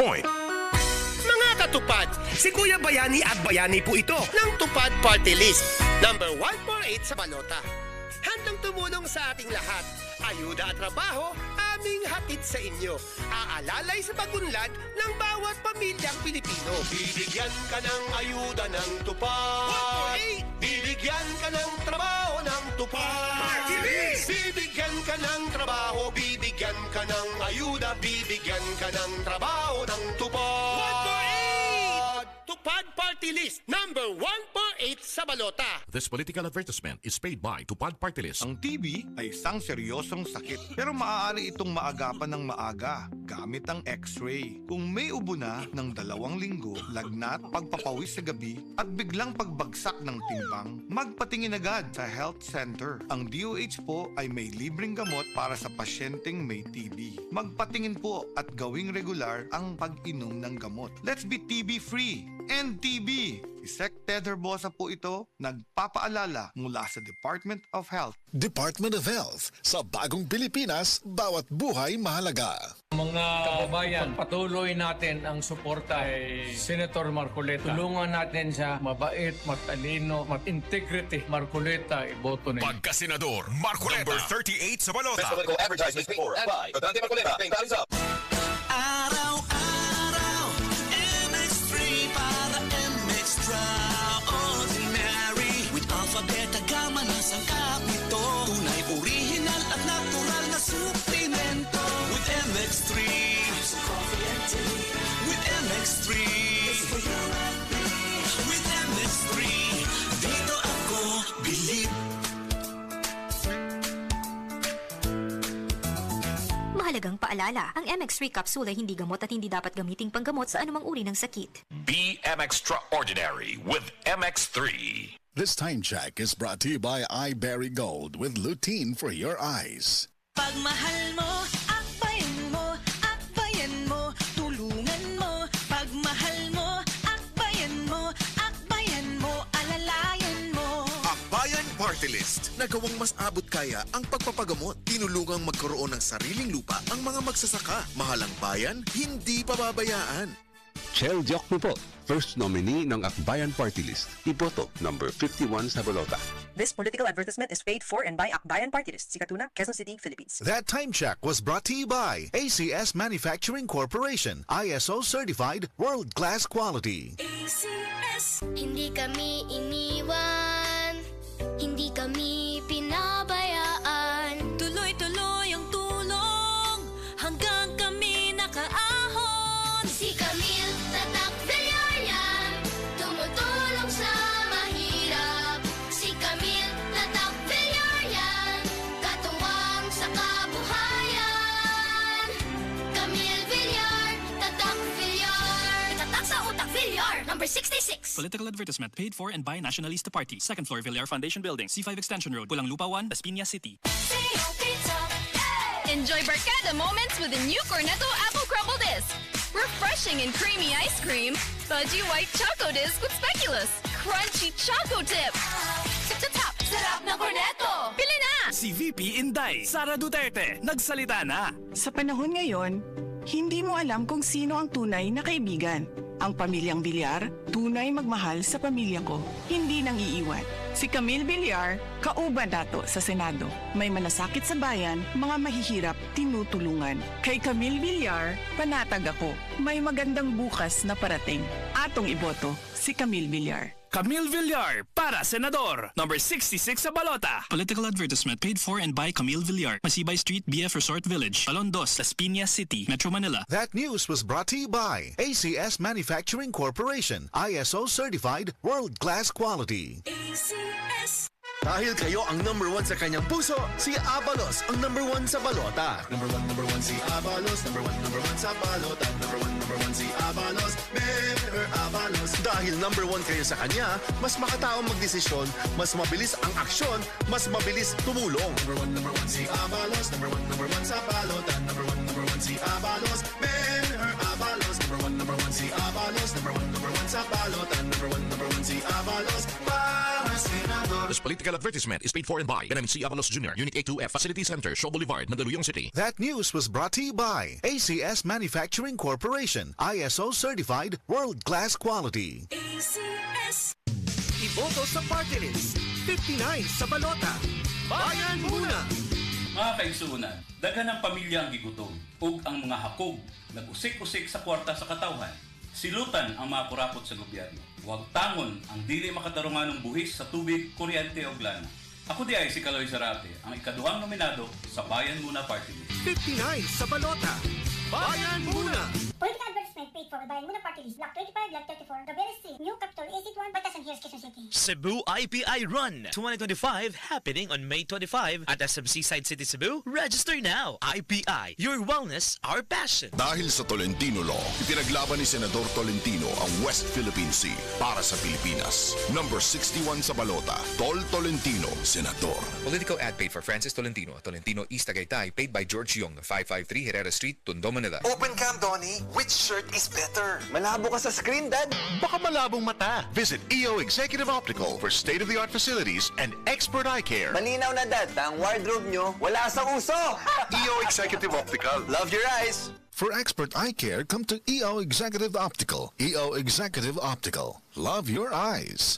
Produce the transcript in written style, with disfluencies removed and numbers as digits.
point. Mga katupad, si Kuya Bayani at Bayani po ito ng Tupad Party List. Number 148 sa balota. Handang tumulong sa ating lahat. Ayuda at trabaho, aming hatid sa inyo. Aalalay sa pagunlad ng bawat pamilyang Pilipino. Bibigyan ka ng ayuda ng tupad. 148! Bibigyan ka ng trabaho ng tupad. Party List! Bibigyan ka ng trabaho, bibigyan ka ng ayuda, bibigyan ka ng trabaho ng tupad. 148! Tupad Party List, number 148 sa balota. This political advertisement is paid by Tupad Party List. Ang TB ay isang seryosong sakit pero maaari itong maagapan ng maaga gamit ang X-ray. Kung may ubo na ng 2 linggo, lagnat, pagpapawis sa gabi at biglang pagbagsak ng timbang, magpatingin agad sa health center. Ang DOH po ay may libreng gamot para sa pasyenteng may TB. Magpatingin po at gawing regular ang pag-inom ng gamot. Let's be TB free and TB. Sec Ted Herbosa po ito, nagpapaalala mula sa Department of Health. Department of Health. Sa bagong Pilipinas, bawat buhay mahalaga. Mga kababayan, patuloy natin ang suporta kay Senator Marcoleta. Tulungan natin siya, mabait, matalino, integrity. Marcoleta, iboto na yun. Pagka-senador, Marcoleta. Number 38 sa balota. Best political advertisements paid for by Rodante Marcoleta. Paying values up. Araw-araw, MX3 para extraordinary. With alphabet, gama na sangkap nito. Tunay, original at natural na suplemento. With MX3, with MX3, with MX3, dito ako believe. Mahalagang paalala, ang MX3 capsule ay hindi gamot at hindi dapat gamiting panggamot sa anumang uri ng sakit. Be Extraordinary with MX3. This time check is brought to you by iBerry Gold with lutein for your eyes. Pagmahal mo, akbayan mo, akbayan mo, tulungan mo. Pagmahal mo, akbayan mo, akbayan mo, alalayan mo. Akbayan Party List. Nagawang mas abot kaya ang pagpapagamot. Tinulungang magkaroon ng sariling lupa ang mga magsasaka. Mahalang bayan, hindi pababayaan. Chel Diokno po, first nominee ng Akbayan Party List. Iboto, number 51 sa balota. This political advertisement is paid for and by Akbayan Party List, Sikatuna, Quezon City, Philippines. That time check was brought to you by ACS Manufacturing Corporation. ISO certified, world-class quality. ACS. Hindi kami iniwan, hindi kami pinabayaan. Tuloy-tuloy ang tulong hanggang kami nakaahon. Si Camille Tatak Villarreal, tumutulong sa mahirap. Si Camille Tatak Villarreal, katuwang sa kabuhayan. Camille Villar, Tatak Villar, tatak sa utak Villar, number 66. Political advertisement paid for and by Nationalista Party. Second floor, Villar Foundation Building, C5 Extension Road, Pulang Lupa 1, Las Piñas City. Enjoy barkada moments with the new Cornetto Apple Crumble Disc. Refreshing and creamy ice cream, fudgy white choco disc with speculoos, crunchy choco dip. Tap-tap-tap, sarap ng Cornetto! Pili na! Si VP Inday, Sara Duterte, nagsalita na. Sa panahon ngayon, hindi mo alam kung sino ang tunay na kaibigan. Ang pamilyang Villar, tunay magmahal sa pamilya ko, hindi nang iiwan. Si Camille Villar, kauban nato sa Senado. May manasakit sa bayan, mga mahihirap, tinutulungan. Kay Camille Villar, panatag ako. May magandang bukas na parating. Atong iboto, si Camille Villar. Camille Villar, para Senador, number 66 sa balota. Political advertisement paid for and by Camille Villar. Masibay Street, BF Resort Village, Alondos, Las Piñas City, Metro Manila. That news was brought to you by ACS Manufacturing Corporation. ISO certified, world-class quality. ACS. Dahil kayo ang number 1 sa kanyang puso, si Abalos ang number 1 sa balota. Number 1 si Abalos. Number 1 sa balota. Number 1 si Abalos. Better Abalos. Dahil number 1 kayo sa kanya, mas makataong magdesisyon, mas mabilis ang aksyon, mas mabilis tumulong. Number 1 si Abalos. Number 1 sa balota. Number 1 si Abalos. Better Abalos. Number 1 si Abalos. Number 1 sa balota. Number 1 si Abalos. Para Senador. This political advertisement is paid for and by NMC Abalos Jr., Unit A2F, Facility Center, Shaw Boulevard, Mandaluyong City. That news was brought to you by ACS Manufacturing Corporation, ISO certified, world-class quality. ACS. Iboto sa party list. 59 sa balota. Bayan muna! Mga kaigsuunan, daghan ng pamilya ang gigutom ug ang mga hakog nag-usik-usik sa kwarta sa katawhan. Silutan ang mga kurapot sa gobyerno. Huwag tangon ang dili makatarungan ng buhis sa tubig, kuryente o lana. Ako di ay si Kaloy Zarate, ang ikaduhang nominado sa Bayan Muna Party List. 59 sa balota. Bayan muna! Political advertisement paid for by Bayan Muna Party List. Block 25, Block 34, Gabriel Street, New Capital, Exit 1, Batasan Hills, Quezon City. Cebu IPI Run 2025 happening on May 25 at SMC Side City, Cebu. Register now. IPI, your wellness, our passion. Dahil sa Tolentino Law, ipinaglaban ni Senador Tolentino ang West Philippine Sea para sa Pilipinas. Number 61 sa balota, Tol Tolentino, Senador. Political ad paid for Francis Tolentino, Tolentino East Tagaytay, paid by George Young, 553 Herrera Street, Tondo, Manila. Open cam, Donnie. Which shirt is better? Malabo ka sa screen, Dad. Baka malabong mata. Visit EO Executive Optical for state-of-the-art facilities and expert eye care. Malinaw na, Dad. Ang wardrobe nyo, wala sa uso. EO Executive Optical. Love your eyes. For expert eye care, come to EO Executive Optical. EO Executive Optical. Love your eyes.